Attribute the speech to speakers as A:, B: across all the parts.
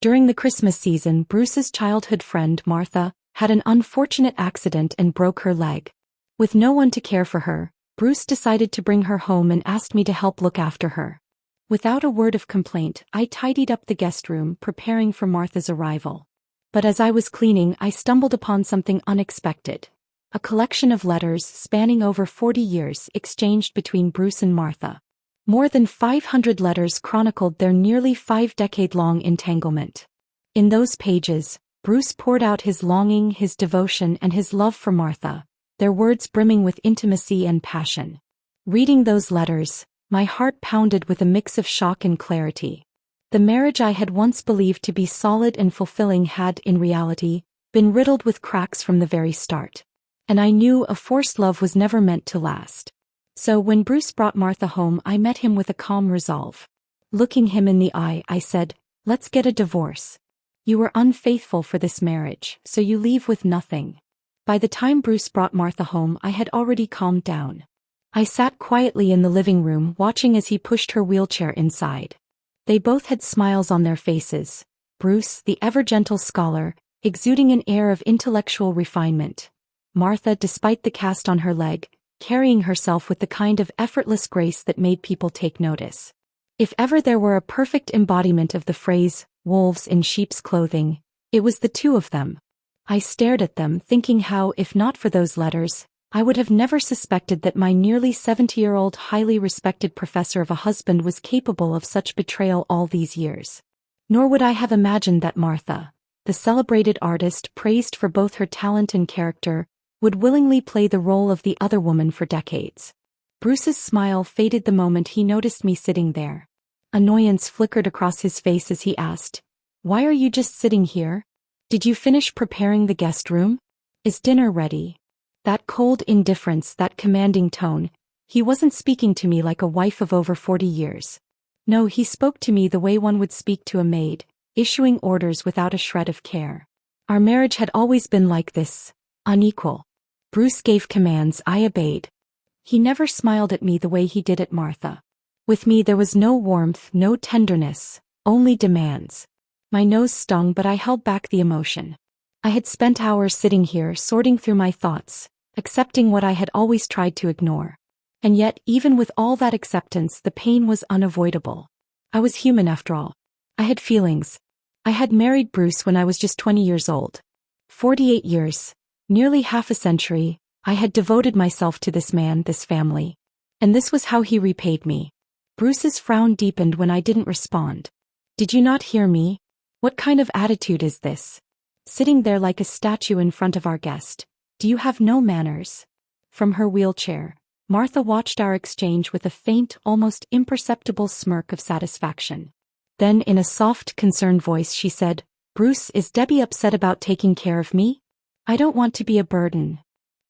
A: During the Christmas season, Bruce's childhood friend, Martha, had an unfortunate accident and broke her leg. With no one to care for her, Bruce decided to bring her home and asked me to help look after her. Without a word of complaint, I tidied up the guest room, preparing for Martha's arrival. But as I was cleaning, I stumbled upon something unexpected. A collection of letters spanning over 40 years exchanged between Bruce and Martha. More than 500 letters chronicled their nearly 5-decade-long entanglement. In those pages, Bruce poured out his longing, his devotion, and his love for Martha, their words brimming with intimacy and passion. Reading those letters, my heart pounded with a mix of shock and clarity. The marriage I had once believed to be solid and fulfilling had, in reality, been riddled with cracks from the very start. And I knew a forced love was never meant to last. So when Bruce brought Martha home, I met him with a calm resolve. Looking him in the eye, I said, "Let's get a divorce. You were unfaithful for this marriage, so you leave with nothing." By the time Bruce brought Martha home, I had already calmed down. I sat quietly in the living room, watching as he pushed her wheelchair inside. They both had smiles on their faces. Bruce, the ever-gentle scholar, exuding an air of intellectual refinement. Martha, despite the cast on her leg, carrying herself with the kind of effortless grace that made people take notice. If ever there were a perfect embodiment of the phrase, "wolves in sheep's clothing," it was the two of them. I stared at them, thinking how, if not for those letters, I would have never suspected that my nearly 70-year-old highly respected professor of a husband was capable of such betrayal all these years. Nor would I have imagined that Martha, the celebrated artist praised for both her talent and character, would willingly play the role of the other woman for decades. Bruce's smile faded the moment he noticed me sitting there. Annoyance flickered across his face as he asked, "Why are you just sitting here? Did you finish preparing the guest room? Is dinner ready?" That cold indifference, that commanding tone, he wasn't speaking to me like a wife of over 40 years. No, he spoke to me the way one would speak to a maid, issuing orders without a shred of care. Our marriage had always been like this, unequal. Bruce gave commands, I obeyed. He never smiled at me the way he did at Martha. With me there was no warmth, no tenderness, only demands. My nose stung, but I held back the emotion. I had spent hours sitting here, sorting through my thoughts, accepting what I had always tried to ignore. And yet, even with all that acceptance, the pain was unavoidable. I was human after all. I had feelings. I had married Bruce when I was just 20 years old. 48 years. Nearly half a century, I had devoted myself to this man, this family. And this was how he repaid me. Bruce's frown deepened when I didn't respond. "Did you not hear me? What kind of attitude is this? Sitting there like a statue in front of our guest. Do you have no manners?" From her wheelchair, Martha watched our exchange with a faint, almost imperceptible smirk of satisfaction. Then in a soft, concerned voice she said, "Bruce, is Debbie upset about taking care of me? I don't want to be a burden."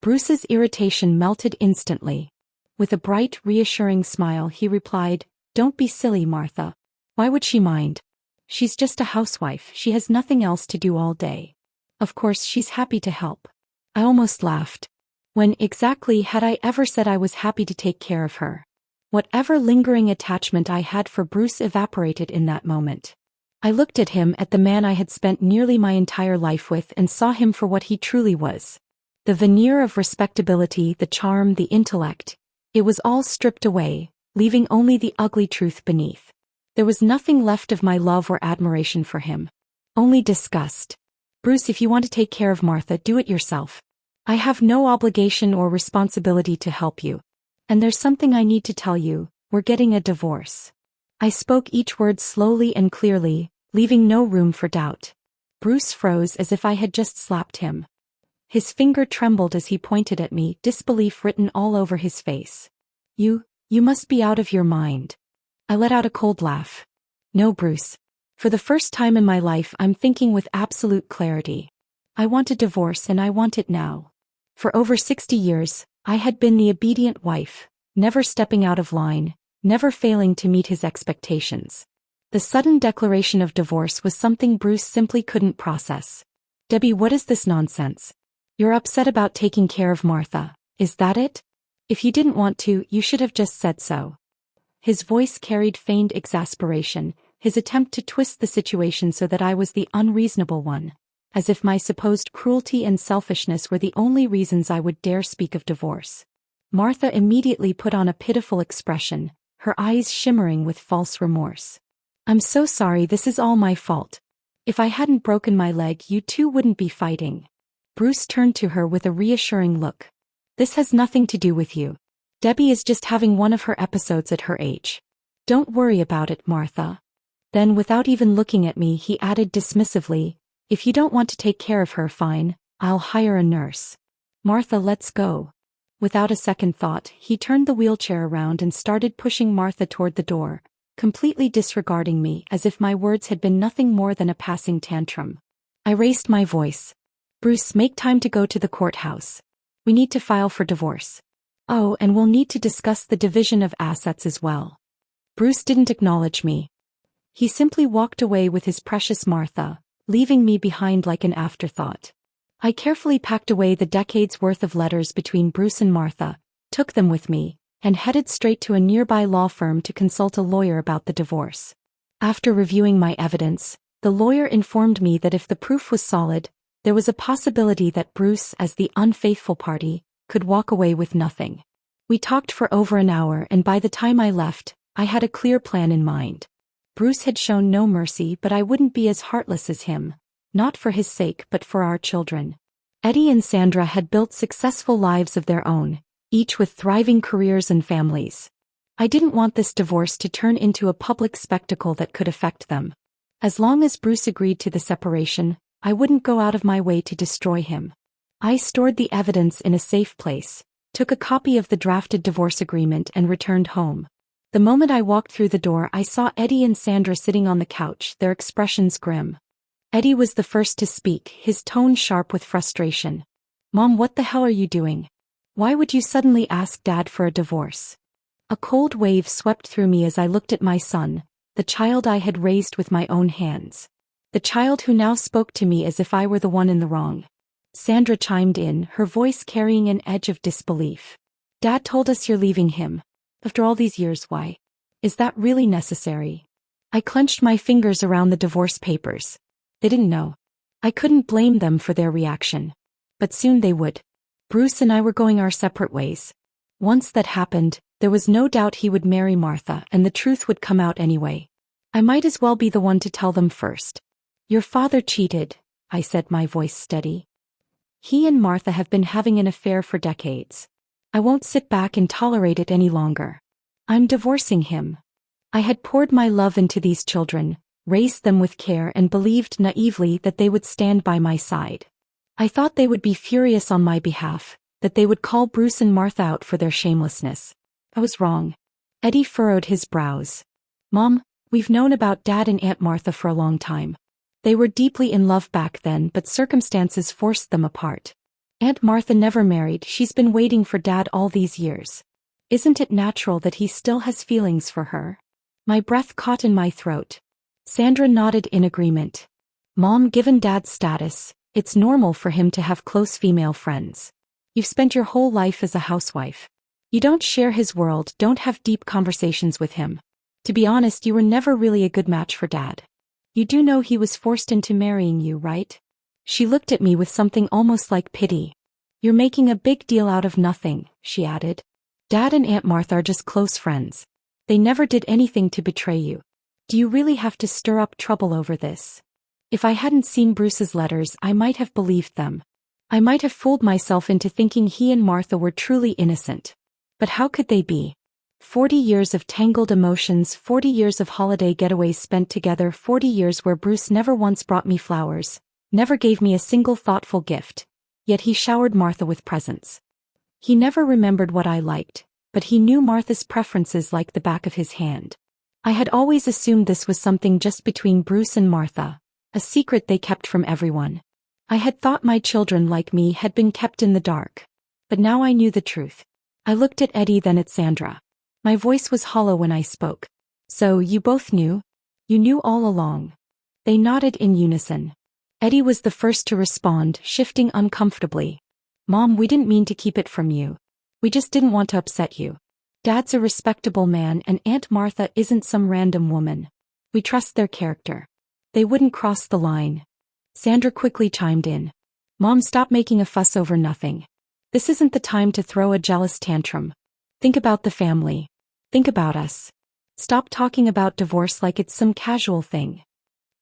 A: Bruce's irritation melted instantly. With a bright, reassuring smile he replied, "Don't be silly, Martha. Why would she mind? She's just a housewife, she has nothing else to do all day. Of course she's happy to help." I almost laughed. When exactly had I ever said I was happy to take care of her? Whatever lingering attachment I had for Bruce evaporated in that moment. I looked at him, at the man I had spent nearly my entire life with, and saw him for what he truly was. The veneer of respectability, the charm, the intellect, it was all stripped away, leaving only the ugly truth beneath. There was nothing left of my love or admiration for him. Only disgust. "Bruce, if you want to take care of Martha, do it yourself. I have no obligation or responsibility to help you. And there's something I need to tell you, we're getting a divorce." I spoke each word slowly and clearly, leaving no room for doubt. Bruce froze as if I had just slapped him. His finger trembled as he pointed at me, disbelief written all over his face. You must be out of your mind." I let out a cold laugh. "No, Bruce. For the first time in my life I'm thinking with absolute clarity. I want a divorce, and I want it now. For over 60 years, I had been the obedient wife, never stepping out of line, never failing to meet his expectations. The sudden declaration of divorce was something Bruce simply couldn't process. "Debbie, what is this nonsense? You're upset about taking care of Martha, is that it? If you didn't want to, you should have just said so." His voice carried feigned exasperation, his attempt to twist the situation so that I was the unreasonable one. As if my supposed cruelty and selfishness were the only reasons I would dare speak of divorce. Martha immediately put on a pitiful expression, her eyes shimmering with false remorse. "I'm so sorry, this is all my fault. If I hadn't broken my leg, you two wouldn't be fighting." Bruce turned to her with a reassuring look. "This has nothing to do with you. Debbie is just having one of her episodes at her age. Don't worry about it, Martha." Then, without even looking at me, he added dismissively, "If you don't want to take care of her, fine, I'll hire a nurse. Martha, let's go." Without a second thought, he turned the wheelchair around and started pushing Martha toward the door, completely disregarding me as if my words had been nothing more than a passing tantrum. I raised my voice. "Bruce, make time to go to the courthouse. We need to file for divorce. Oh, and we'll need to discuss the division of assets as well." Bruce didn't acknowledge me. He simply walked away with his precious Martha, leaving me behind like an afterthought. I carefully packed away the decades' worth of letters between Bruce and Martha, took them with me, and headed straight to a nearby law firm to consult a lawyer about the divorce. After reviewing my evidence, the lawyer informed me that if the proof was solid, there was a possibility that Bruce, as the unfaithful party, could walk away with nothing. We talked for over an hour, and by the time I left, I had a clear plan in mind. Bruce had shown no mercy, but I wouldn't be as heartless as him, not for his sake but for our children. Eddie and Sandra had built successful lives of their own, each with thriving careers and families. I didn't want this divorce to turn into a public spectacle that could affect them. As long as Bruce agreed to the separation, I wouldn't go out of my way to destroy him. I stored the evidence in a safe place, took a copy of the drafted divorce agreement and returned home. The moment I walked through the door, I saw Eddie and Sandra sitting on the couch, their expressions grim. Eddie was the first to speak, his tone sharp with frustration. "Mom, what the hell are you doing? Why would you suddenly ask Dad for a divorce?" A cold wave swept through me as I looked at my son, the child I had raised with my own hands. The child who now spoke to me as if I were the one in the wrong. Sandra chimed in, her voice carrying an edge of disbelief. "Dad told us you're leaving him. After all these years, why? Is that really necessary?" I clenched my fingers around the divorce papers. They didn't know. I couldn't blame them for their reaction. But soon they would. Bruce and I were going our separate ways. Once that happened, there was no doubt he would marry Martha and the truth would come out anyway. I might as well be the one to tell them first. "Your father cheated," I said, my voice steady. "He and Martha have been having an affair for decades. I won't sit back and tolerate it any longer. I'm divorcing him. I had poured my love into these children, raised them with care and believed naively that they would stand by my side. I thought they would be furious on my behalf, that they would call Bruce and Martha out for their shamelessness. I was wrong." Eddie furrowed his brows. "Mom, we've known about Dad and Aunt Martha for a long time. They were deeply in love back then, but circumstances forced them apart. Aunt Martha never married, she's been waiting for Dad all these years. Isn't it natural that he still has feelings for her?" My breath caught in my throat. Sandra nodded in agreement. "Mom, given Dad's status, it's normal for him to have close female friends. You've spent your whole life as a housewife. You don't share his world, don't have deep conversations with him. To be honest, you were never really a good match for Dad. You do know he was forced into marrying you, right?" She looked at me with something almost like pity. "You're making a big deal out of nothing," she added. "Dad and Aunt Martha are just close friends. They never did anything to betray you. Do you really have to stir up trouble over this?" If I hadn't seen Bruce's letters, I might have believed them. I might have fooled myself into thinking he and Martha were truly innocent. But how could they be? 40 years of tangled emotions, 40 years of holiday getaways spent together, 40 years where Bruce never once brought me flowers, never gave me a single thoughtful gift. Yet he showered Martha with presents. He never remembered what I liked, but he knew Martha's preferences like the back of his hand. I had always assumed this was something just between Bruce and Martha, a secret they kept from everyone. I had thought my children, like me, had been kept in the dark. But now I knew the truth. I looked at Eddie, then at Sandra. My voice was hollow when I spoke. "So, you both knew? You knew all along?" They nodded in unison. Eddie was the first to respond, shifting uncomfortably. "Mom, we didn't mean to keep it from you. We just didn't want to upset you. Dad's a respectable man and Aunt Martha isn't some random woman. We trust their character. They wouldn't cross the line. Sandra quickly chimed in. Mom, stop making a fuss over nothing. This isn't the time to throw a jealous tantrum. Think about the family. Think about us. Stop talking about divorce like it's some casual thing.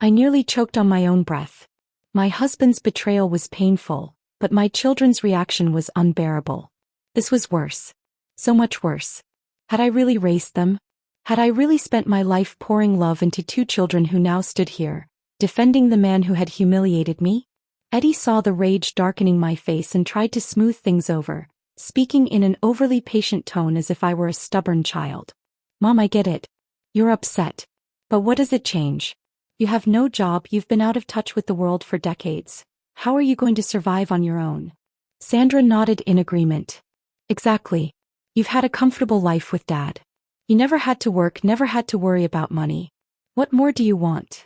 A: I nearly choked on my own breath. My husband's betrayal was painful, but my children's reaction was unbearable. This was worse. So much worse. Had I really raised them? Had I really spent my life pouring love into two children who now stood here, defending the man who had humiliated me? Eddie saw the rage darkening my face and tried to smooth things over, speaking in an overly patient tone as if I were a stubborn child. Mom, I get it. You're upset. But what does it change? You have no job, you've been out of touch with the world for decades. How are you going to survive on your own? Sandra nodded in agreement. Exactly. You've had a comfortable life with Dad. You never had to work, never had to worry about money. What more do you want?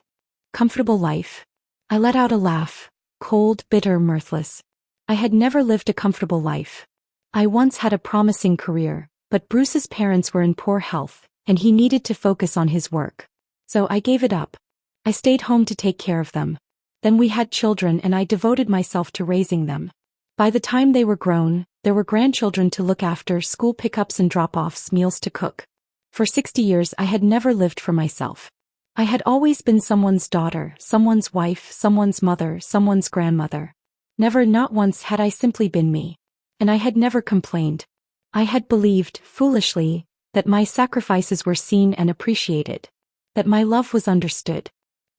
A: Comfortable life? I let out a laugh, cold, bitter, mirthless. I had never lived a comfortable life. I once had a promising career, but Bruce's parents were in poor health, and he needed to focus on his work. So I gave it up. I stayed home to take care of them. Then we had children and I devoted myself to raising them. By the time they were grown, there were grandchildren to look after, school pickups and drop-offs, meals to cook. For 60 years I had never lived for myself. I had always been someone's daughter, someone's wife, someone's mother, someone's grandmother. Never, not once, had I simply been me. And I had never complained. I had believed, foolishly, that my sacrifices were seen and appreciated. That my love was understood.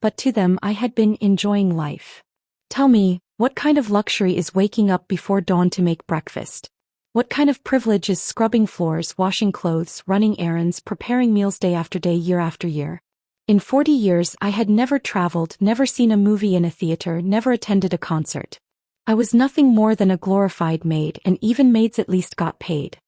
A: But to them I had been enjoying life. Tell me, what kind of luxury is waking up before dawn to make breakfast? What kind of privilege is scrubbing floors, washing clothes, running errands, preparing meals day after day, year after year? In 40 years I had never traveled, never seen a movie in a theater, never attended a concert. I was nothing more than a glorified maid, and even maids at least got paid.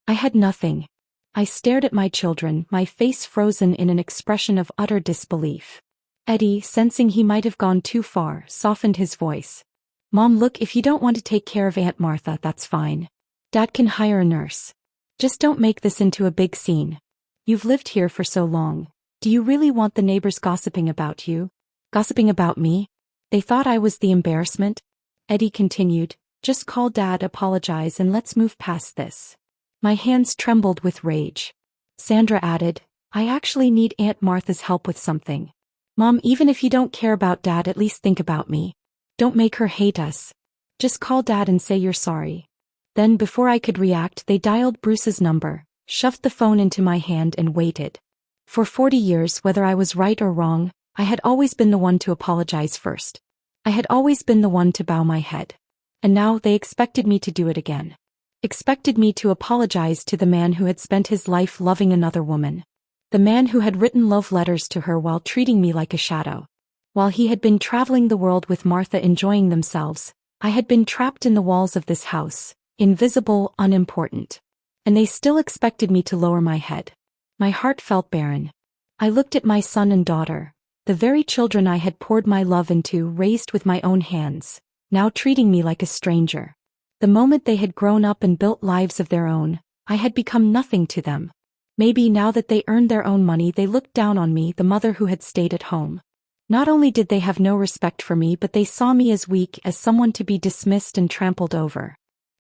A: I had nothing. I stared at my children, my face frozen in an expression of utter disbelief. Eddie, sensing he might have gone too far, softened his voice. Mom, look, if you don't want to take care of Aunt Martha, that's fine. Dad can hire a nurse. Just don't make this into a big scene. You've lived here for so long. Do you really want the neighbors gossiping about you? Gossiping about me? They thought I was the embarrassment? Eddie continued, just call Dad, apologize, and let's move past this. My hands trembled with rage. Sandra added, I actually need Aunt Martha's help with something. Mom, even if you don't care about Dad, at least think about me. Don't make her hate us. Just call Dad and say you're sorry. Then, before I could react, they dialed Bruce's number, shoved the phone into my hand and waited. For 40 years, whether I was right or wrong, I had always been the one to apologize first. I had always been the one to bow my head. And now they expected me to do it again. Expected me to apologize to the man who had spent his life loving another woman. The man who had written love letters to her while treating me like a shadow. While he had been traveling the world with Martha enjoying themselves, I had been trapped in the walls of this house, invisible, unimportant. And they still expected me to lower my head. My heart felt barren. I looked at my son and daughter, the very children I had poured my love into, raised with my own hands, now treating me like a stranger. The moment they had grown up and built lives of their own, I had become nothing to them. Maybe now that they earned their own money, they looked down on me, the mother who had stayed at home. Not only did they have no respect for me, but they saw me as weak, as someone to be dismissed and trampled over.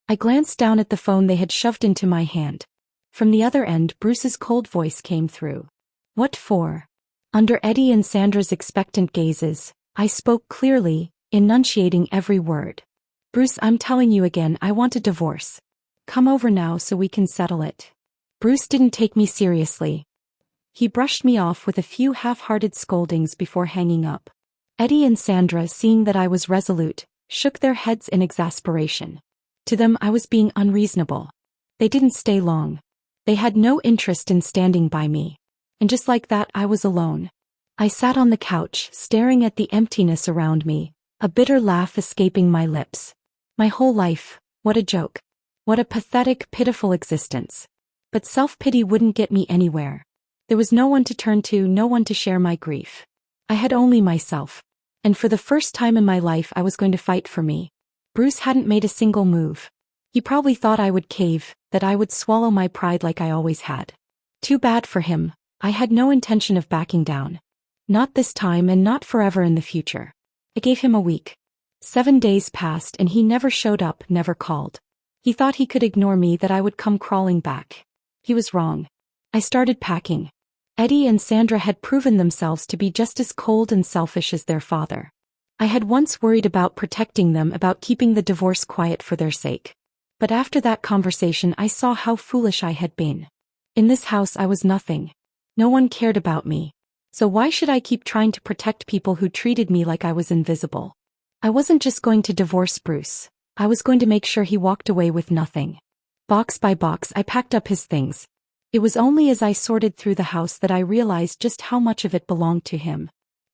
A: I glanced down at the phone they had shoved into my hand. From the other end, Bruce's cold voice came through. What for? Under Eddie and Sandra's expectant gazes, I spoke clearly, enunciating every word. Bruce, I'm telling you again, I want a divorce. Come over now so we can settle it. Bruce didn't take me seriously. He brushed me off with a few half-hearted scoldings before hanging up. Eddie and Sandra, seeing that I was resolute, shook their heads in exasperation. To them I was being unreasonable. They didn't stay long. They had no interest in standing by me. And just like that I was alone. I sat on the couch, staring at the emptiness around me, a bitter laugh escaping my lips. My whole life, what a joke. What a pathetic, pitiful existence. But self-pity wouldn't get me anywhere. There was no one to turn to, no one to share my grief. I had only myself. And for the first time in my life I was going to fight for me. Bruce hadn't made a single move. He probably thought I would cave, that I would swallow my pride like I always had. Too bad for him. I had no intention of backing down. Not this time and not forever in the future. I gave him a week. 7 days passed and he never showed up, never called. He thought he could ignore me, that I would come crawling back. He was wrong. I started packing. Eddie and Sandra had proven themselves to be just as cold and selfish as their father. I had once worried about protecting them, about keeping the divorce quiet for their sake. But after that conversation I saw how foolish I had been. In this house I was nothing. No one cared about me. So why should I keep trying to protect people who treated me like I was invisible? I wasn't just going to divorce Bruce. I was going to make sure he walked away with nothing. Box by box I packed up his things. It was only as I sorted through the house that I realized just how much of it belonged to him.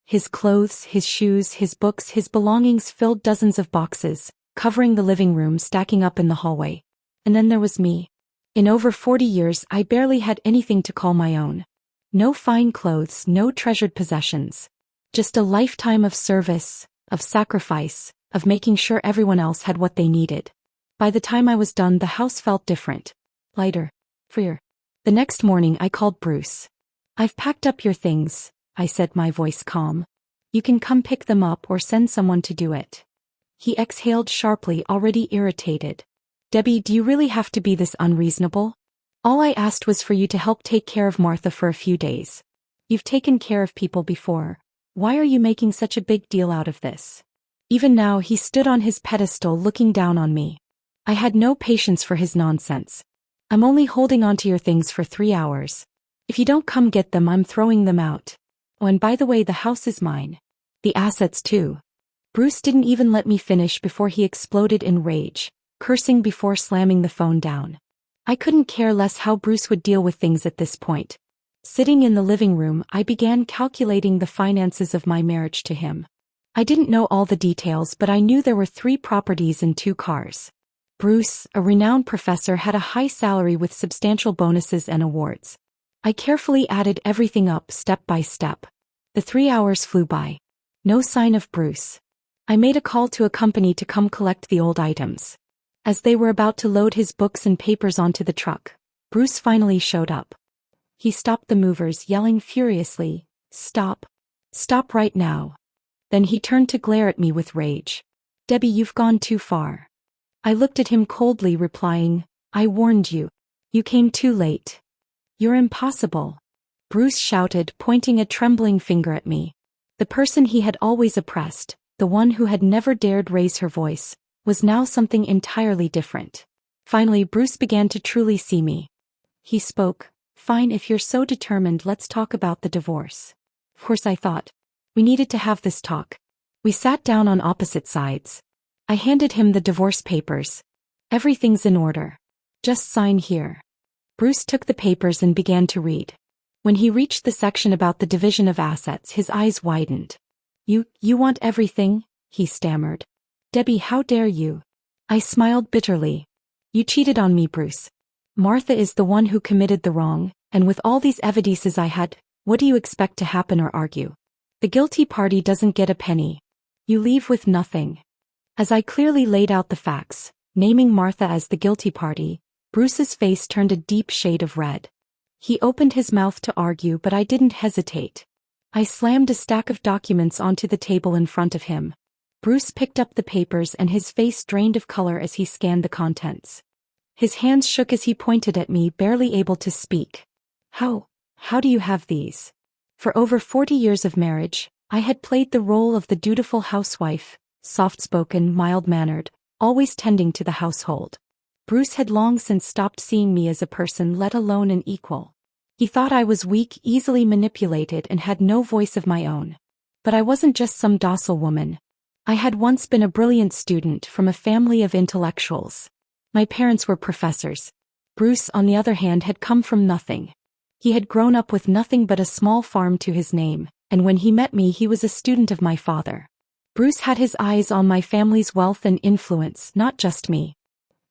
A: His clothes, his shoes, his books, his belongings filled dozens of boxes, covering the living room, stacking up in the hallway. And then there was me. In over 40 years I barely had anything to call my own. No fine clothes, no treasured possessions. Just a lifetime of service, of sacrifice, of making sure everyone else had what they needed. By the time I was done, the house felt different. Lighter. Freer. The next morning I called Bruce. "I've packed up your things," I said, my voice calm. "You can come pick them up or send someone to do it." He exhaled sharply, already irritated. "Debbie, do you really have to be this unreasonable? All I asked was for you to help take care of Martha for a few days. You've taken care of people before. Why are you making such a big deal out of this?" Even now he stood on his pedestal looking down on me. I had no patience for his nonsense. "I'm only holding on to your things for 3 hours. If you don't come get them, I'm throwing them out. Oh, and by the way, the house is mine. The assets too." Bruce didn't even let me finish before he exploded in rage, cursing before slamming the phone down. I couldn't care less how Bruce would deal with things at this point. Sitting in the living room, I began calculating the finances of my marriage to him. I didn't know all the details, but I knew there were 3 properties and 2 cars. Bruce, a renowned professor, had a high salary with substantial bonuses and awards. I carefully added everything up step by step. The 3 hours flew by. No sign of Bruce. I made a call to a company to come collect the old items. As they were about to load his books and papers onto the truck, Bruce finally showed up. He stopped the movers, yelling furiously, "Stop! Stop right now!" Then he turned to glare at me with rage. "Debbie, you've gone too far." I looked at him coldly, replying, "I warned you. You came too late. You're impossible." Bruce shouted, pointing a trembling finger at me. The person he had always oppressed, the one who had never dared raise her voice, was now something entirely different. Finally, Bruce began to truly see me. He spoke. "Fine, if you're so determined, let's talk about the divorce." Of course, I thought. We needed to have this talk. We sat down on opposite sides. I handed him the divorce papers. "Everything's in order. Just sign here." Bruce took the papers and began to read. When he reached the section about the division of assets, his eyes widened. You want everything?" he stammered. "Debbie, how dare you?" I smiled bitterly. "You cheated on me, Bruce. Martha is the one who committed the wrong, and with all these evidences I had, what do you expect to happen or argue? The guilty party doesn't get a penny. You leave with nothing." As I clearly laid out the facts, naming Martha as the guilty party, Bruce's face turned a deep shade of red. He opened his mouth to argue, but I didn't hesitate. I slammed a stack of documents onto the table in front of him. Bruce picked up the papers and his face drained of color as he scanned the contents. His hands shook as he pointed at me, barely able to speak. How do you have these?" For over 40 years of marriage, I had played the role of the dutiful housewife, soft-spoken, mild-mannered, always tending to the household. Bruce had long since stopped seeing me as a person, let alone an equal. He thought I was weak, easily manipulated, and had no voice of my own. But I wasn't just some docile woman. I had once been a brilliant student from a family of intellectuals. My parents were professors. Bruce, on the other hand, had come from nothing. He had grown up with nothing but a small farm to his name, and when he met me he was a student of my father. Bruce had his eyes on my family's wealth and influence, not just me.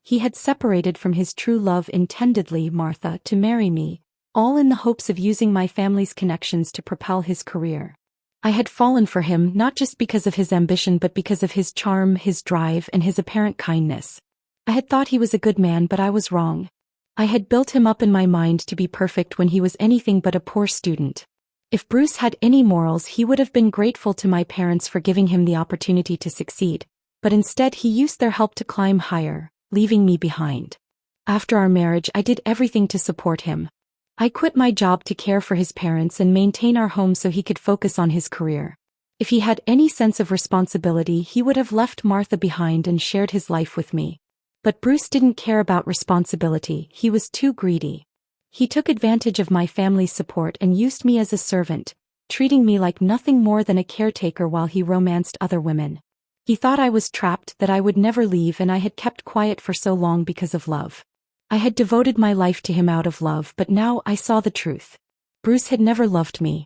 A: He had separated from his true love intendedly, Martha, to marry me, all in the hopes of using my family's connections to propel his career. I had fallen for him not just because of his ambition but because of his charm, his drive, and his apparent kindness. I had thought he was a good man, but I was wrong. I had built him up in my mind to be perfect when he was anything but a poor student. If Bruce had any morals, he would have been grateful to my parents for giving him the opportunity to succeed, but instead he used their help to climb higher, leaving me behind. After our marriage, I did everything to support him. I quit my job to care for his parents and maintain our home so he could focus on his career. If he had any sense of responsibility, he would have left Martha behind and shared his life with me. But Bruce didn't care about responsibility, he was too greedy. He took advantage of my family's support and used me as a servant, treating me like nothing more than a caretaker while he romanced other women. He thought I was trapped, that I would never leave, and I had kept quiet for so long because of love. I had devoted my life to him out of love, but now I saw the truth. Bruce had never loved me.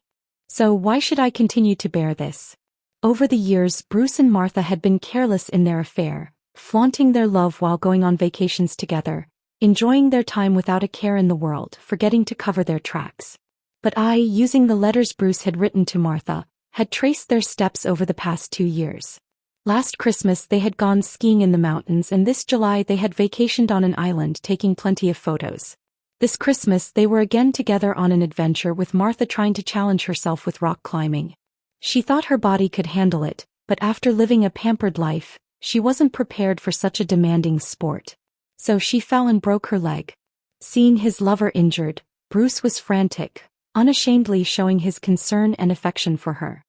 A: So why should I continue to bear this? Over the years, Bruce and Martha had been careless in their affair, flaunting their love while going on vacations together, enjoying their time without a care in the world, forgetting to cover their tracks. But I, using the letters Bruce had written to Martha, had traced their steps over the past 2 years. Last Christmas they had gone skiing in the mountains, and this July they had vacationed on an island, taking plenty of photos. This Christmas they were again together on an adventure, with Martha trying to challenge herself with rock climbing. She thought her body could handle it, but after living a pampered life, she wasn't prepared for such a demanding sport. So she fell and broke her leg. Seeing his lover injured, Bruce was frantic, unashamedly showing his concern and affection for her.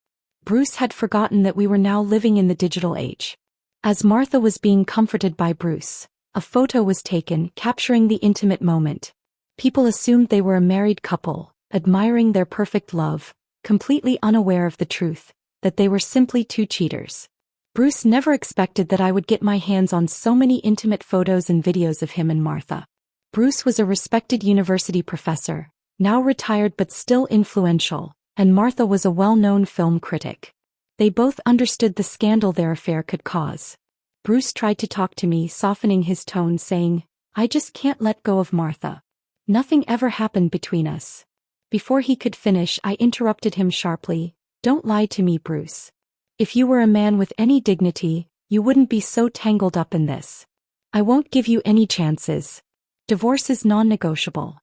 A: Bruce had forgotten that we were now living in the digital age. As Martha was being comforted by Bruce, a photo was taken, capturing the intimate moment. People assumed they were a married couple, admiring their perfect love, completely unaware of the truth, that they were simply two cheaters. Bruce never expected that I would get my hands on so many intimate photos and videos of him and Martha. Bruce was a respected university professor, now retired but still influential, and Martha was a well-known film critic. They both understood the scandal their affair could cause. Bruce tried to talk to me, softening his tone, saying, "I just can't let go of Martha. Nothing ever happened between us." Before he could finish, I interrupted him sharply. "Don't lie to me, Bruce. If you were a man with any dignity, you wouldn't be so tangled up in this. I won't give you any chances. Divorce is non-negotiable."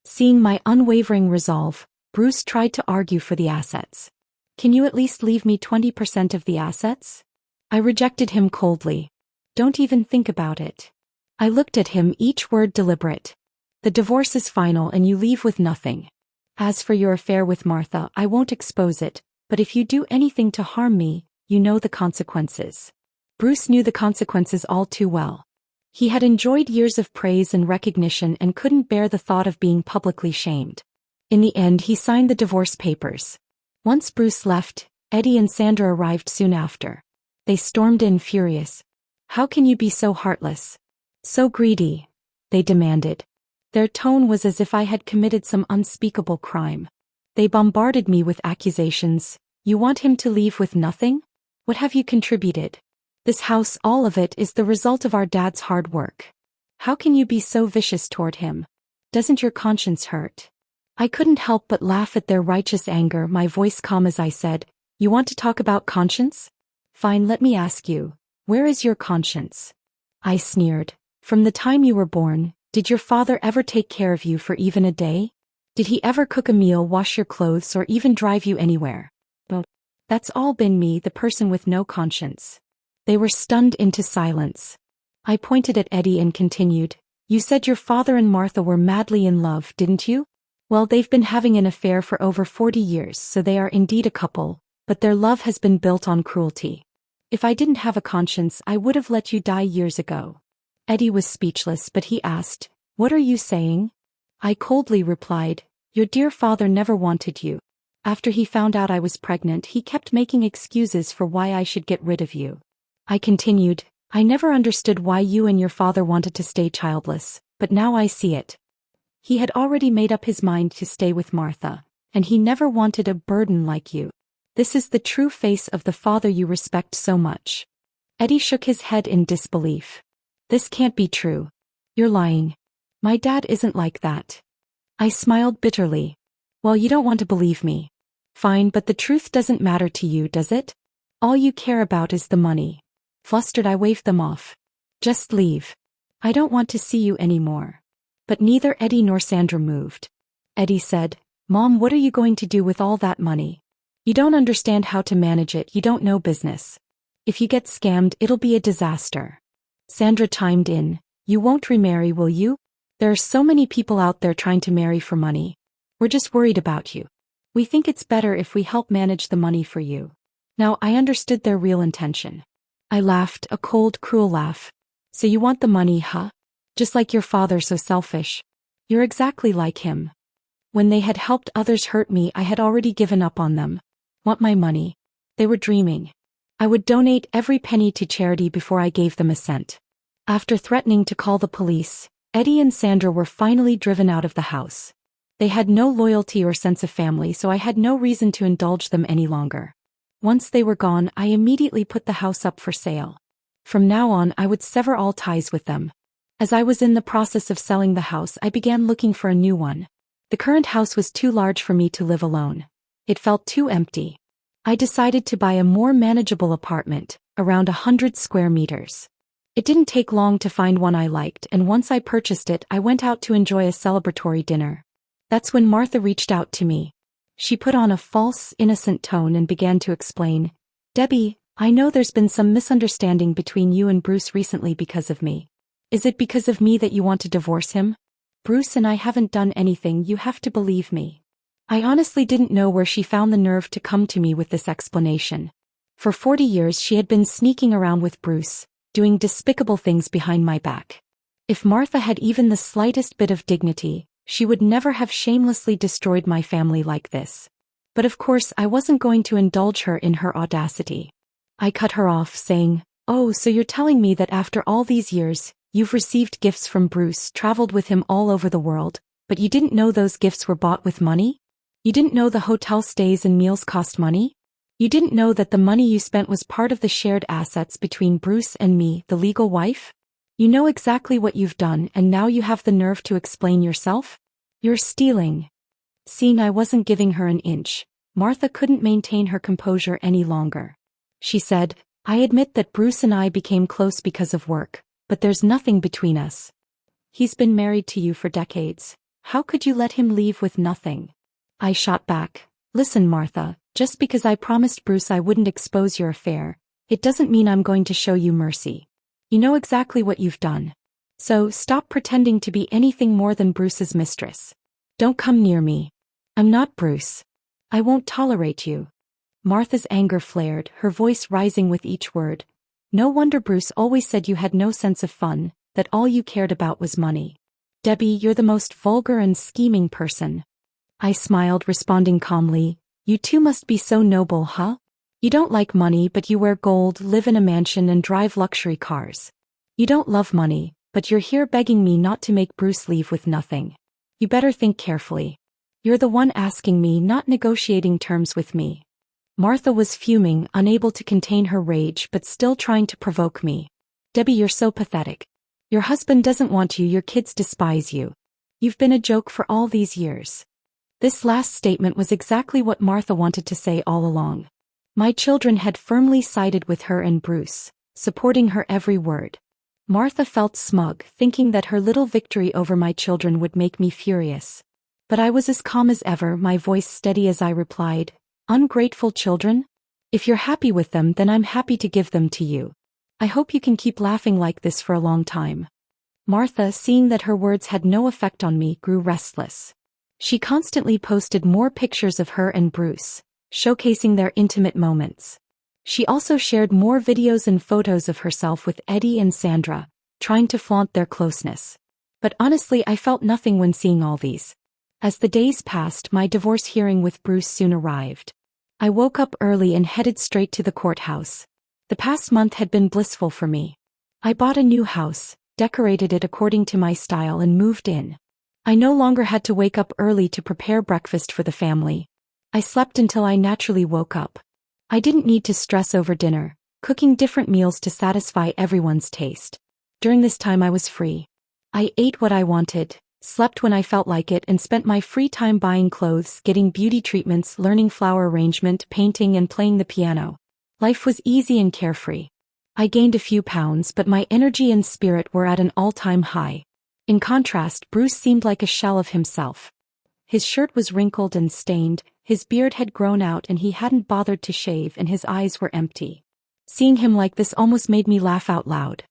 A: Seeing my unwavering resolve, Bruce tried to argue for the assets. "Can you at least leave me 20% of the assets?" I rejected him coldly. "Don't even think about it." I looked at him, each word deliberate. "The divorce is final and you leave with nothing. As for your affair with Martha, I won't expose it, but if you do anything to harm me, you know the consequences." Bruce knew the consequences all too well. He had enjoyed years of praise and recognition and couldn't bear the thought of being publicly shamed. In the end, he signed the divorce papers. Once Bruce left, Eddie and Sandra arrived soon after. They stormed in, furious. "How can you be so heartless? So greedy?" they demanded. Their tone was as if I had committed some unspeakable crime. They bombarded me with accusations. "You want him to leave with nothing? What have you contributed? This house, all of it, is the result of our dad's hard work. How can you be so vicious toward him? Doesn't your conscience hurt?" I couldn't help but laugh at their righteous anger, my voice calm as I said, "You want to talk about conscience? Fine, let me ask you, where is your conscience?" I sneered. "From the time you were born, did your father ever take care of you for even a day? Did he ever cook a meal, wash your clothes, or even drive you anywhere? Well, that's all been me, the person with no conscience." They were stunned into silence. I pointed at Eddie and continued, "You said your father and Martha were madly in love, didn't you? Well, they've been having an affair for over 40 years, so they are indeed a couple, but their love has been built on cruelty. If I didn't have a conscience, I would have let you die years ago." Eddie was speechless, but he asked, "What are you saying?" I coldly replied, "Your dear father never wanted you. After he found out I was pregnant, he kept making excuses for why I should get rid of you." I continued, "I never understood why you and your father wanted to stay childless, but now I see it. He had already made up his mind to stay with Martha, and he never wanted a burden like you. This is the true face of the father you respect so much." Eddie shook his head in disbelief. "This can't be true. You're lying. My dad isn't like that." I smiled bitterly. "Well, you don't want to believe me. Fine, but the truth doesn't matter to you, does it? All you care about is the money." Flustered, I waved them off. "Just leave. I don't want to see you anymore." But neither Eddie nor Sandra moved. Eddie said, Mom, what are you going to do with all that money? You don't understand how to manage it, you don't know business. If you get scammed, it'll be a disaster. Sandra chimed in. You won't remarry, will you? There are so many people out there trying to marry for money. We're just worried about you. We think it's better if we help manage the money for you. Now I understood their real intention. I laughed, a cold, cruel laugh. So you want the money, huh? Just like your father, so selfish. You're exactly like him. When they had helped others hurt me, I had already given up on them. Want my money? They were dreaming. I would donate every penny to charity before I gave them a cent. After threatening to call the police, Eddie and Sandra were finally driven out of the house. They had no loyalty or sense of family, so I had no reason to indulge them any longer. Once they were gone, I immediately put the house up for sale. From now on, I would sever all ties with them. As I was in the process of selling the house, I began looking for a new one. The current house was too large for me to live alone. It felt too empty. I decided to buy a more manageable apartment, around 100 square meters. It didn't take long to find one I liked, and once I purchased it, I went out to enjoy a celebratory dinner. That's when Martha reached out to me. She put on a false, innocent tone and began to explain. Debbie, I know there's been some misunderstanding between you and Bruce recently because of me. Is it because of me that you want to divorce him? Bruce and I haven't done anything, you have to believe me. I honestly didn't know where she found the nerve to come to me with this explanation. For 40 years she had been sneaking around with Bruce, doing despicable things behind my back. If Martha had even the slightest bit of dignity, she would never have shamelessly destroyed my family like this. But of course I wasn't going to indulge her in her audacity. I cut her off, saying, "Oh, so you're telling me that after all these years, you've received gifts from Bruce, traveled with him all over the world, but you didn't know those gifts were bought with money? You didn't know the hotel stays and meals cost money? You didn't know that the money you spent was part of the shared assets between Bruce and me, the legal wife? You know exactly what you've done, and now you have the nerve to explain yourself? You're stealing." Seeing I wasn't giving her an inch, Martha couldn't maintain her composure any longer. She said, "I admit that Bruce and I became close because of work, but there's nothing between us. He's been married to you for decades. How could you let him leave with nothing?" I shot back, "Listen, Martha, just because I promised Bruce I wouldn't expose your affair, it doesn't mean I'm going to show you mercy. You know exactly what you've done. So stop pretending to be anything more than Bruce's mistress. Don't come near me. I'm not Bruce. I won't tolerate you." Martha's anger flared, her voice rising with each word. "No wonder Bruce always said you had no sense of fun, that all you cared about was money. Debbie, you're the most vulgar and scheming person." I smiled, responding calmly, "You two must be so noble, huh? You don't like money, but you wear gold, live in a mansion and drive luxury cars. You don't love money, but you're here begging me not to make Bruce leave with nothing. You better think carefully. You're the one asking me, not negotiating terms with me." Martha was fuming, unable to contain her rage but still trying to provoke me. "Debbie, you're so pathetic. Your husband doesn't want you, your kids despise you. You've been a joke for all these years." This last statement was exactly what Martha wanted to say all along. My children had firmly sided with her and Bruce, supporting her every word. Martha felt smug, thinking that her little victory over my children would make me furious. But I was as calm as ever, my voice steady as I replied, "Ungrateful children? If you're happy with them, then I'm happy to give them to you. I hope you can keep laughing like this for a long time." Martha, seeing that her words had no effect on me, grew restless. She constantly posted more pictures of her and Bruce, showcasing their intimate moments. She also shared more videos and photos of herself with Eddie and Sandra, trying to flaunt their closeness. But honestly, I felt nothing when seeing all these. As the days passed, my divorce hearing with Bruce soon arrived. I woke up early and headed straight to the courthouse. The past month had been blissful for me. I bought a new house, decorated it according to my style and moved in. I no longer had to wake up early to prepare breakfast for the family. I slept until I naturally woke up. I didn't need to stress over dinner, cooking different meals to satisfy everyone's taste. During this time I was free. I ate what I wanted, slept when I felt like it, and spent my free time buying clothes, getting beauty treatments, learning flower arrangement, painting and playing the piano. Life was easy and carefree. I gained a few pounds, but my energy and spirit were at an all-time high. In contrast, Bruce seemed like a shell of himself. His shirt was wrinkled and stained, his beard had grown out and he hadn't bothered to shave, and his eyes were empty. Seeing him like this almost made me laugh out loud.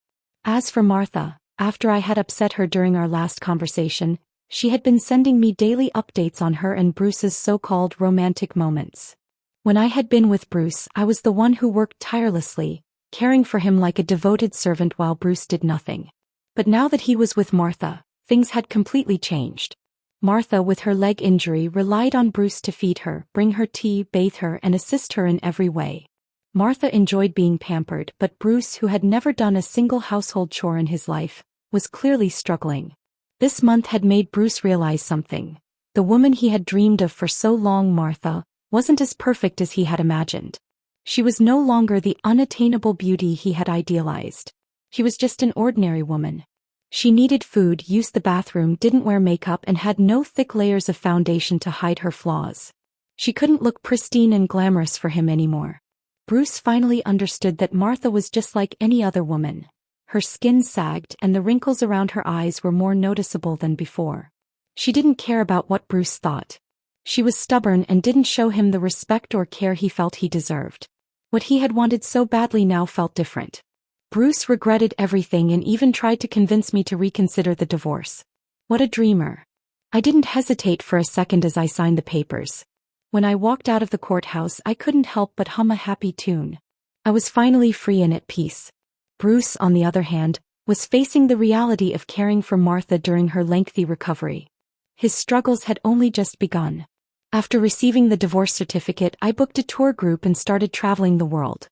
A: As for Martha, after I had upset her during our last conversation, she had been sending me daily updates on her and Bruce's so-called romantic moments. When I had been with Bruce, I was the one who worked tirelessly, caring for him like a devoted servant while Bruce did nothing. But now that he was with Martha, things had completely changed. Martha, with her leg injury, relied on Bruce to feed her, bring her tea, bathe her, and assist her in every way. Martha enjoyed being pampered, but Bruce, who had never done a single household chore in his life, was clearly struggling. This month had made Bruce realize something. The woman he had dreamed of for so long, Martha, wasn't as perfect as he had imagined. She was no longer the unattainable beauty he had idealized. She was just an ordinary woman. She needed food, used the bathroom, didn't wear makeup, and had no thick layers of foundation to hide her flaws. She couldn't look pristine and glamorous for him anymore. Bruce finally understood that Martha was just like any other woman. Her skin sagged and the wrinkles around her eyes were more noticeable than before. She didn't care about what Bruce thought. She was stubborn and didn't show him the respect or care he felt he deserved. What he had wanted so badly now felt different. Bruce regretted everything and even tried to convince me to reconsider the divorce. What a dreamer. I didn't hesitate for a second as I signed the papers. When I walked out of the courthouse, I couldn't help but hum a happy tune. I was finally free and at peace. Bruce, on the other hand, was facing the reality of caring for Martha during her lengthy recovery. His struggles had only just begun. After receiving the divorce certificate, I booked a tour group and started traveling the world.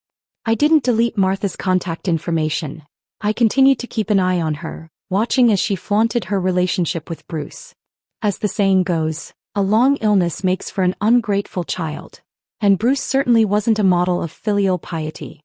A: I didn't delete Martha's contact information. I continued to keep an eye on her, watching as she flaunted her relationship with Bruce. As the saying goes, a long illness makes for an ungrateful child. And Bruce certainly wasn't a model of filial piety.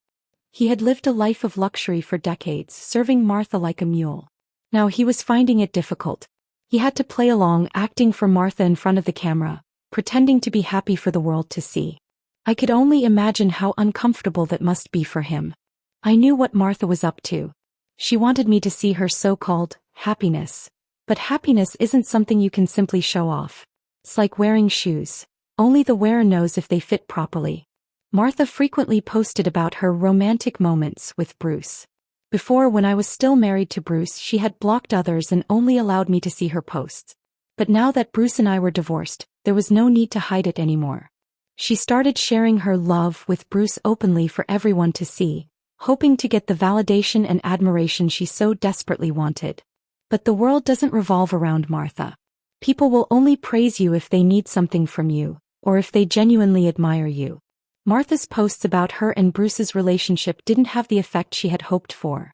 A: He had lived a life of luxury for decades, serving Martha like a mule. Now he was finding it difficult. He had to play along, acting for Martha in front of the camera, pretending to be happy for the world to see. I could only imagine how uncomfortable that must be for him. I knew what Martha was up to. She wanted me to see her so-called happiness. But happiness isn't something you can simply show off. It's like wearing shoes. Only the wearer knows if they fit properly. Martha frequently posted about her romantic moments with Bruce. Before, when I was still married to Bruce, she had blocked others and only allowed me to see her posts. But now that Bruce and I were divorced, there was no need to hide it anymore. She started sharing her love with Bruce openly for everyone to see, hoping to get the validation and admiration she so desperately wanted. But the world doesn't revolve around Martha. People will only praise you if they need something from you, or if they genuinely admire you. Martha's posts about her and Bruce's relationship didn't have the effect she had hoped for.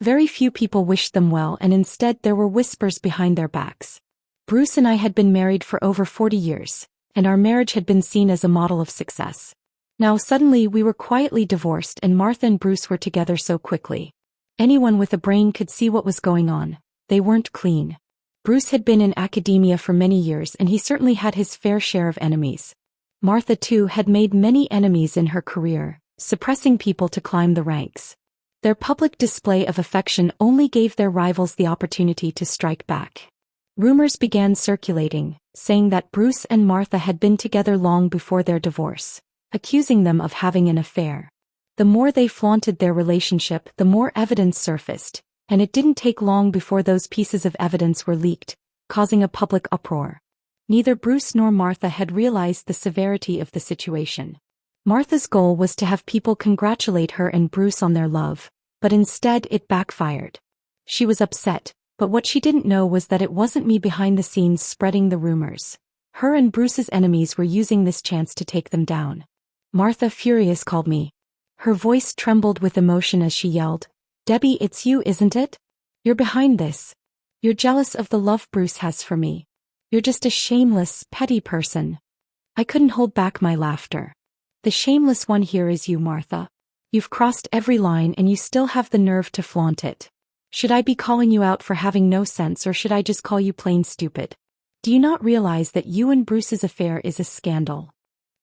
A: Very few people wished them well, and instead there were whispers behind their backs. Bruce and I had been married for over 40 years, and our marriage had been seen as a model of success. Now suddenly we were quietly divorced and Martha and Bruce were together so quickly. Anyone with a brain could see what was going on. They weren't clean. Bruce had been in academia for many years and he certainly had his fair share of enemies. Martha too had made many enemies in her career, suppressing people to climb the ranks. Their public display of affection only gave their rivals the opportunity to strike back. Rumors began circulating, saying that Bruce and Martha had been together long before their divorce, accusing them of having an affair. The more they flaunted their relationship, the more evidence surfaced, and it didn't take long before those pieces of evidence were leaked, causing a public uproar. Neither Bruce nor Martha had realized the severity of the situation. Martha's goal was to have people congratulate her and Bruce on their love, but instead it backfired. She was upset, but what she didn't know was that it wasn't me behind the scenes spreading the rumors. Her and Bruce's enemies were using this chance to take them down. Martha, furious, called me. Her voice trembled with emotion as she yelled, "Debbie, it's you, isn't it? You're behind this. You're jealous of the love Bruce has for me. You're just a shameless, petty person." I couldn't hold back my laughter. The shameless one here is you, Martha. You've crossed every line and you still have the nerve to flaunt it. Should I be calling you out for having no sense, or should I just call you plain stupid? Do you not realize that you and Bruce's affair is a scandal?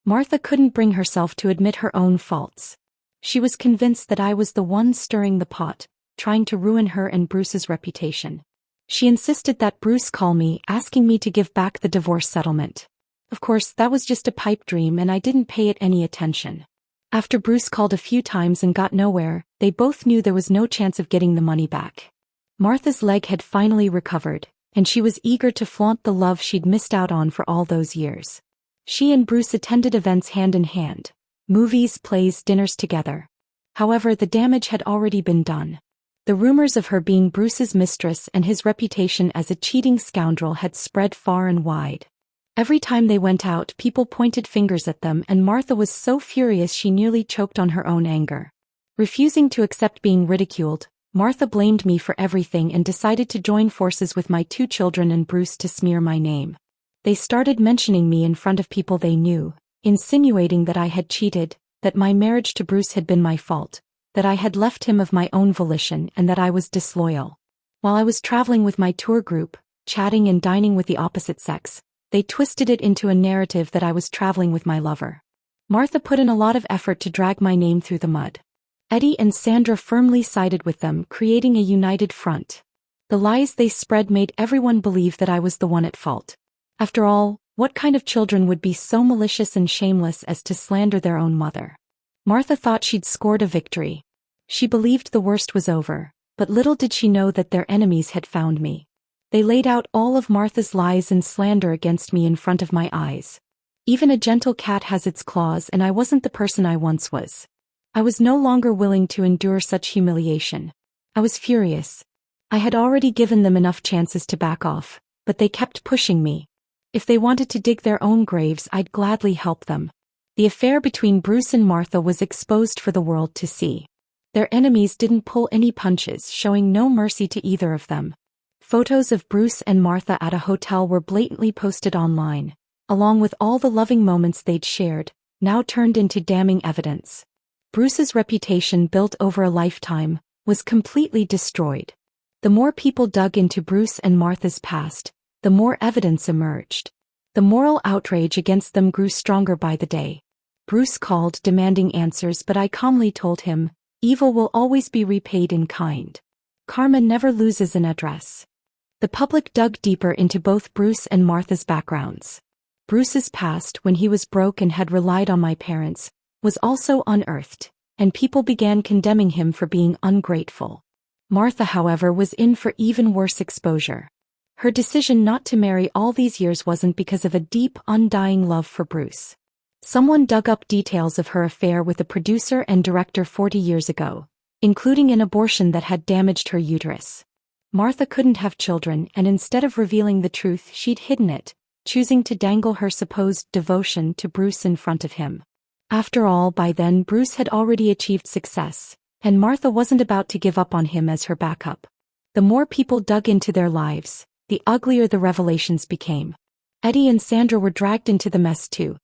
A: Martha couldn't bring herself to admit her own faults. She was convinced that I was the one stirring the pot, trying to ruin her and Bruce's reputation. She insisted that Bruce call me, asking me to give back the divorce settlement. Of course, that was just a pipe dream and I didn't pay it any attention. After Bruce called a few times and got nowhere, they both knew there was no chance of getting the money back. Martha's leg had finally recovered, and she was eager to flaunt the love she'd missed out on for all those years. She and Bruce attended events hand in hand. Movies, plays, dinners together. However, the damage had already been done. The rumors of her being Bruce's mistress and his reputation as a cheating scoundrel had spread far and wide. Every time they went out, people pointed fingers at them, and Martha was so furious she nearly choked on her own anger. Refusing to accept being ridiculed, Martha blamed me for everything and decided to join forces with my 2 children and Bruce to smear my name. They started mentioning me in front of people they knew, insinuating that I had cheated, that my marriage to Bruce had been my fault, that I had left him of my own volition, and that I was disloyal. While I was traveling with my tour group, chatting and dining with the opposite sex, they twisted it into a narrative that I was traveling with my lover. Martha put in a lot of effort to drag my name through the mud. Eddie and Sandra firmly sided with them, creating a united front. The lies they spread made everyone believe that I was the one at fault. After all, what kind of children would be so malicious and shameless as to slander their own mother? Martha thought she'd scored a victory. She believed the worst was over, but little did she know that their enemies had found me. They laid out all of Martha's lies and slander against me in front of my eyes. Even a gentle cat has its claws, and I wasn't the person I once was. I was no longer willing to endure such humiliation. I was furious. I had already given them enough chances to back off, but they kept pushing me. If they wanted to dig their own graves, I'd gladly help them. The affair between Bruce and Martha was exposed for the world to see. Their enemies didn't pull any punches, showing no mercy to either of them. Photos of Bruce and Martha at a hotel were blatantly posted online, along with all the loving moments they'd shared, now turned into damning evidence. Bruce's reputation, built over a lifetime, was completely destroyed. The more people dug into Bruce and Martha's past, the more evidence emerged. The moral outrage against them grew stronger by the day. Bruce called, demanding answers, but I calmly told him, evil will always be repaid in kind. Karma never loses an address. The public dug deeper into both Bruce and Martha's backgrounds. Bruce's past, when he was broke and had relied on my parents, was also unearthed, and people began condemning him for being ungrateful. Martha, however, was in for even worse exposure. Her decision not to marry all these years wasn't because of a deep, undying love for Bruce. Someone dug up details of her affair with a producer and director 40 years ago, including an abortion that had damaged her uterus. Martha couldn't have children, and instead of revealing the truth, she'd hidden it, choosing to dangle her supposed devotion to Bruce in front of him. After all, by then Bruce had already achieved success, and Martha wasn't about to give up on him as her backup. The more people dug into their lives, the uglier the revelations became. Eddie and Sandra were dragged into the mess too.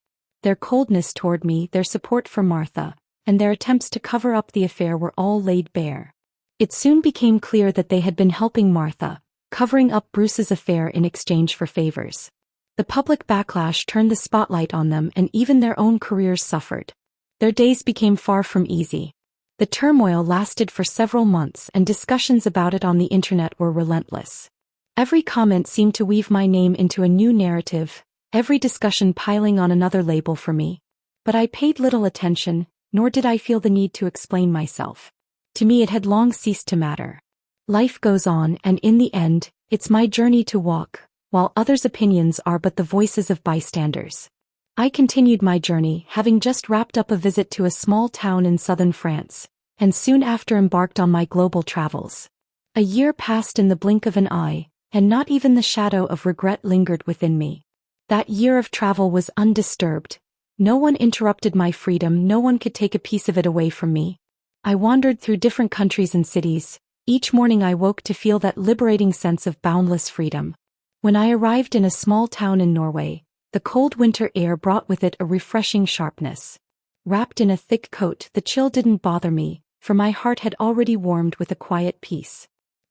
A: Their coldness toward me, their support for Martha, and their attempts to cover up the affair were all laid bare. It soon became clear that they had been helping Martha, covering up Bruce's affair in exchange for favors. The public backlash turned the spotlight on them, and even their own careers suffered. Their days became far from easy. The turmoil lasted for several months, and discussions about it on the internet were relentless. Every comment seemed to weave my name into a new narrative, every discussion piling on another label for me. But I paid little attention, nor did I feel the need to explain myself. To me it had long ceased to matter. Life goes on, and in the end, it's my journey to walk, while others' opinions are but the voices of bystanders. I continued my journey, having just wrapped up a visit to a small town in southern France, and soon after embarked on my global travels. A year passed in the blink of an eye, and not even the shadow of regret lingered within me. That year of travel was undisturbed. No one interrupted my freedom, no one could take a piece of it away from me. I wandered through different countries and cities. Each morning I woke to feel that liberating sense of boundless freedom. When I arrived in a small town in Norway, the cold winter air brought with it a refreshing sharpness. Wrapped in a thick coat, the chill didn't bother me, for my heart had already warmed with a quiet peace.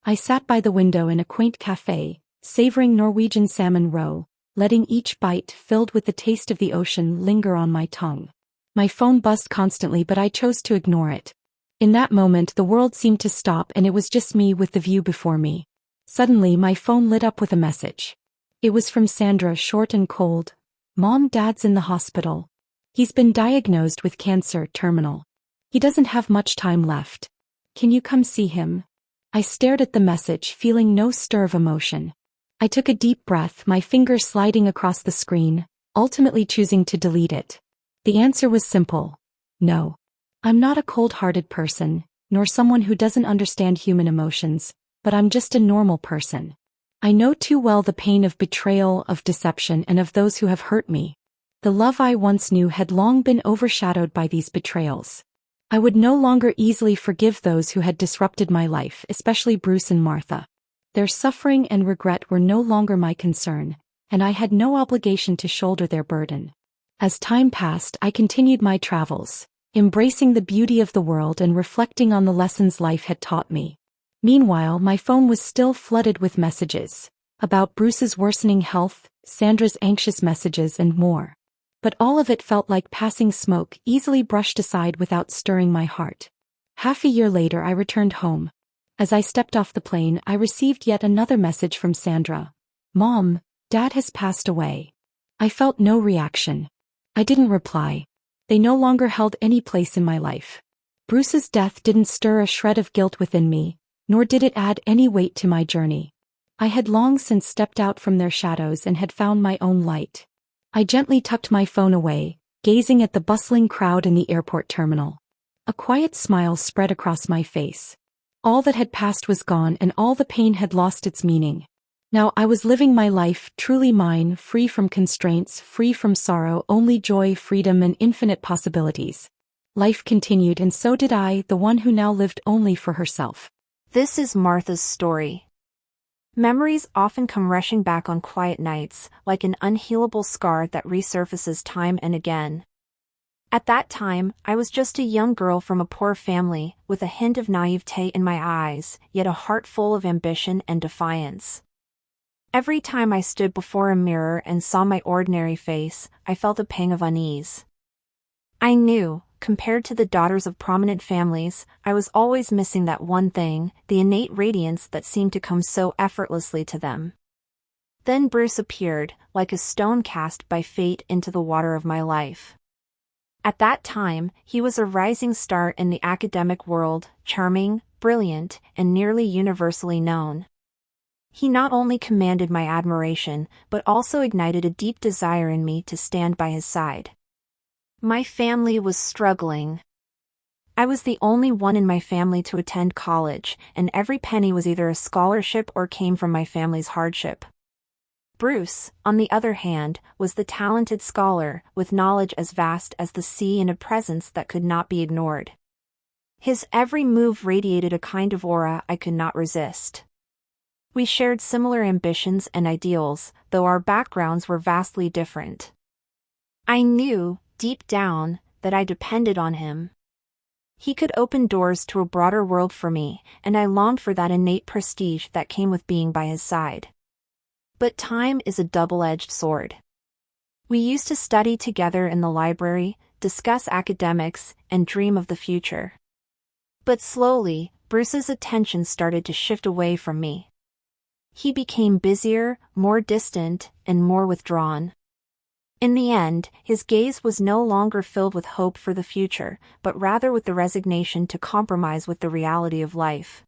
A: I sat by the window in a quaint café, savoring Norwegian salmon roe, letting each bite, filled with the taste of the ocean, linger on my tongue. My phone buzzed constantly, but I chose to ignore it. In that moment the world seemed to stop, and it was just me with the view before me. Suddenly my phone lit up with a message. It was from Sandra, short and cold. Mom, Dad's in the hospital. He's been diagnosed with cancer, terminal. He doesn't have much time left. Can you come see him? I stared at the message, feeling no stir of emotion. I took a deep breath, my finger sliding across the screen, ultimately choosing to delete it. The answer was simple. No. I'm not a cold-hearted person, nor someone who doesn't understand human emotions, but I'm just a normal person. I know too well the pain of betrayal, of deception, and of those who have hurt me. The love I once knew had long been overshadowed by these betrayals. I would no longer easily forgive those who had disrupted my life, especially Bruce and Martha. Their suffering and regret were no longer my concern, and I had no obligation to shoulder their burden. As time passed, I continued my travels, embracing the beauty of the world and reflecting on the lessons life had taught me. Meanwhile, my phone was still flooded with messages about Bruce's worsening health, Sandra's anxious messages, and more. But all of it felt like passing smoke, easily brushed aside without stirring my heart. Half a year later, I returned home. As I stepped off the plane, I received yet another message from Sandra. Mom, Dad has passed away. I felt no reaction. I didn't reply. They no longer held any place in my life. Bruce's death didn't stir a shred of guilt within me, nor did it add any weight to my journey. I had long since stepped out from their shadows and had found my own light. I gently tucked my phone away, gazing at the bustling crowd in the airport terminal. A quiet smile spread across my face. All that had passed was gone, and all the pain had lost its meaning. Now I was living my life, truly mine, free from constraints, free from sorrow, only joy, freedom, and infinite possibilities. Life continued, and so did I, the one who now lived only for herself.
B: This is Martha's story. Memories often come rushing back on quiet nights, like an unhealable scar that resurfaces time and again. At that time, I was just a young girl from a poor family, with a hint of naivete in my eyes, yet a heart full of ambition and defiance. Every time I stood before a mirror and saw my ordinary face, I felt a pang of unease. I knew, compared to the daughters of prominent families, I was always missing that one thing, the innate radiance that seemed to come so effortlessly to them. Then Bruce appeared, like a stone cast by fate into the water of my life. At that time, he was a rising star in the academic world, charming, brilliant, and nearly universally known. He not only commanded my admiration, but also ignited a deep desire in me to stand by his side. My family was struggling. I was the only one in my family to attend college, and every penny was either a scholarship or came from my family's hardship. Bruce, on the other hand, was the talented scholar, with knowledge as vast as the sea and a presence that could not be ignored. His every move radiated a kind of aura I could not resist. We shared similar ambitions and ideals, though our backgrounds were vastly different. I knew, deep down, that I depended on him. He could open doors to a broader world for me, and I longed for that innate prestige that came with being by his side. But time is a double-edged sword. We used to study together in the library, discuss academics, and dream of the future. But slowly, Bruce's attention started to shift away from me. He became busier, more distant, and more withdrawn. In the end, his gaze was no longer filled with hope for the future, but rather with the resignation to compromise with the reality of life.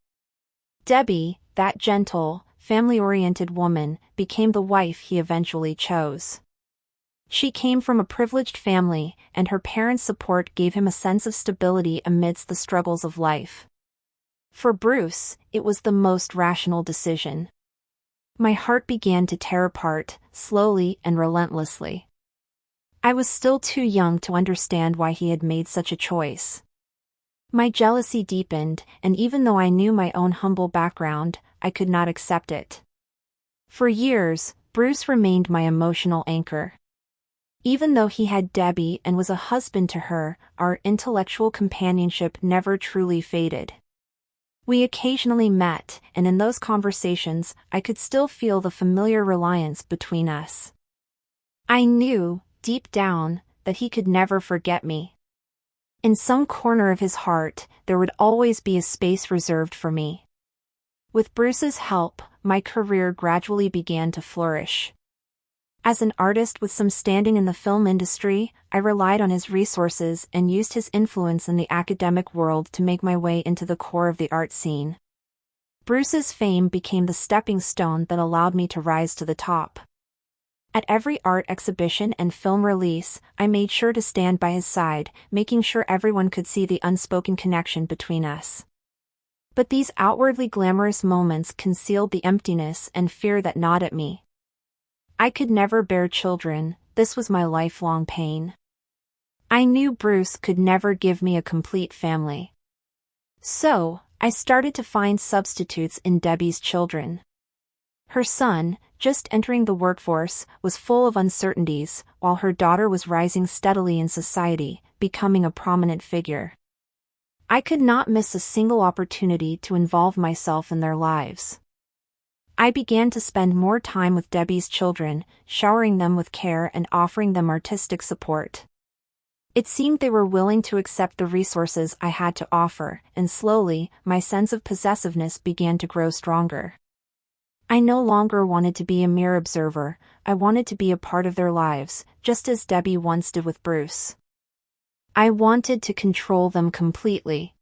B: Debbie, that gentle, family-oriented woman, became the wife he eventually chose. She came from a privileged family, and her parents' support gave him a sense of stability amidst the struggles of life. For Bruce, it was the most rational decision. My heart began to tear apart, slowly and relentlessly. I was still too young to understand why he had made such a choice. My jealousy deepened, and even though I knew my own humble background, I could not accept it. For years, Bruce remained my emotional anchor. Even though he had Debbie and was a husband to her, our intellectual companionship never truly faded. We occasionally met, and in those conversations, I could still feel the familiar reliance between us. I knew, deep down, that he could never forget me. In some corner of his heart, there would always be a space reserved for me. With Bruce's help, my career gradually began to flourish. As an artist with some standing in the film industry, I relied on his resources and used his influence in the academic world to make my way into the core of the art scene. Bruce's fame became the stepping stone that allowed me to rise to the top. At every art exhibition and film release, I made sure to stand by his side, making sure everyone could see the unspoken connection between us. But these outwardly glamorous moments concealed the emptiness and fear that gnawed at me. I could never bear children, this was my lifelong pain. I knew Bruce could never give me a complete family. So, I started to find substitutes in Debbie's children. Her son, just entering the workforce, was full of uncertainties, while her daughter was rising steadily in society, becoming a prominent figure. I could not miss a single opportunity to involve myself in their lives. I began to spend more time with Debbie's children, showering them with care and offering them artistic support. It seemed they were willing to accept the resources I had to offer, and slowly, my sense of possessiveness began to grow stronger. I no longer wanted to be a mere observer, I wanted to be a part of their lives, just as Debbie once did with Bruce. I wanted to control them completely.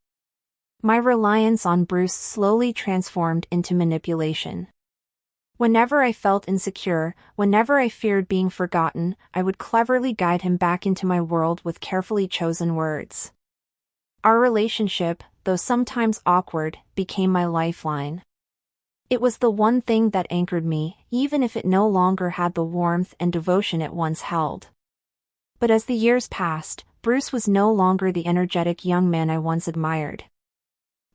B: My reliance on Bruce slowly transformed into manipulation. Whenever I felt insecure, whenever I feared being forgotten, I would cleverly guide him back into my world with carefully chosen words. Our relationship, though sometimes awkward, became my lifeline. It was the one thing that anchored me, even if it no longer had the warmth and devotion it once held. But as the years passed, Bruce was no longer the energetic young man I once admired.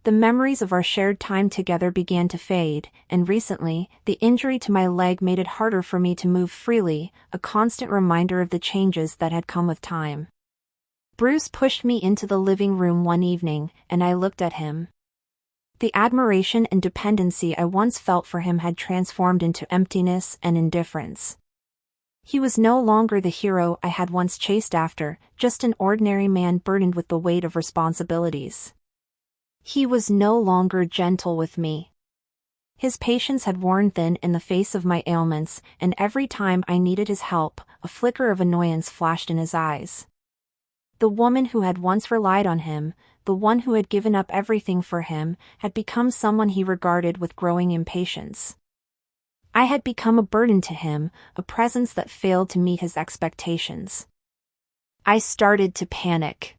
B: The memories of our shared time together began to fade, and recently, the injury to my leg made it harder for me to move freely, a constant reminder of the changes that had come with time. Bruce pushed me into the living room one evening, and I looked at him. The admiration and dependency I once felt for him had transformed into emptiness and indifference. He was no longer the hero I had once chased after, just an ordinary man burdened with the weight of responsibilities. He was no longer gentle with me. His patience had worn thin in the face of my ailments, and every time I needed his help, a flicker of annoyance flashed in his eyes. The woman who had once relied on him, the one who had given up everything for him, had become someone he regarded with growing impatience. I had become a burden to him, a presence that failed to meet his expectations. I started to panic.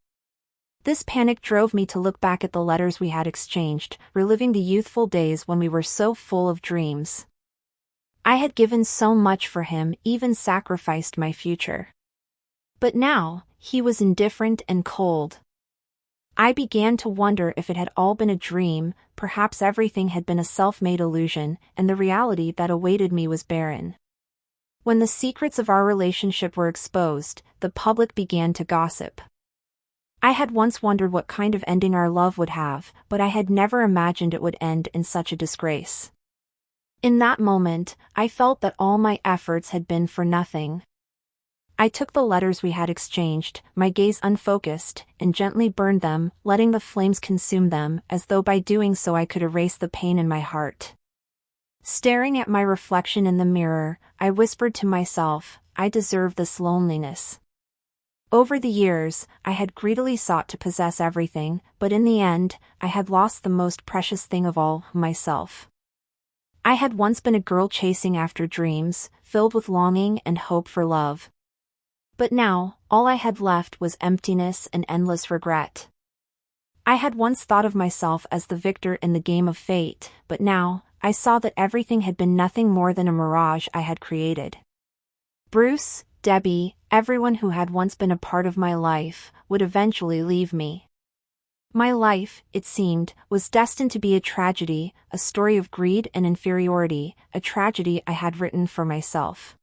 B: This panic drove me to look back at the letters we had exchanged, reliving the youthful days when we were so full of dreams. I had given so much for him, even sacrificed my future. But now, he was indifferent and cold. I began to wonder if it had all been a dream, perhaps everything had been a self-made illusion, and the reality that awaited me was barren. When the secrets of our relationship were exposed, the public began to gossip. I had once wondered what kind of ending our love would have, but I had never imagined it would end in such a disgrace. In that moment, I felt that all my efforts had been for nothing. I took the letters we had exchanged, my gaze unfocused, and gently burned them, letting the flames consume them, as though by doing so I could erase the pain in my heart. Staring at my reflection in the mirror, I whispered to myself, I deserve this loneliness. Over the years, I had greedily sought to possess everything, but in the end, I had lost the most precious thing of all, myself. I had once been a girl chasing after dreams, filled with longing and hope for love. But now, all I had left was emptiness and endless regret. I had once thought of myself as the victor in the game of fate, but now, I saw that everything had been nothing more than a mirage I had created. Bruce, Debbie, everyone who had once been a part of my life, would eventually leave me. My life, it seemed, was destined to be a tragedy, a story of greed and inferiority, a tragedy I had written for myself.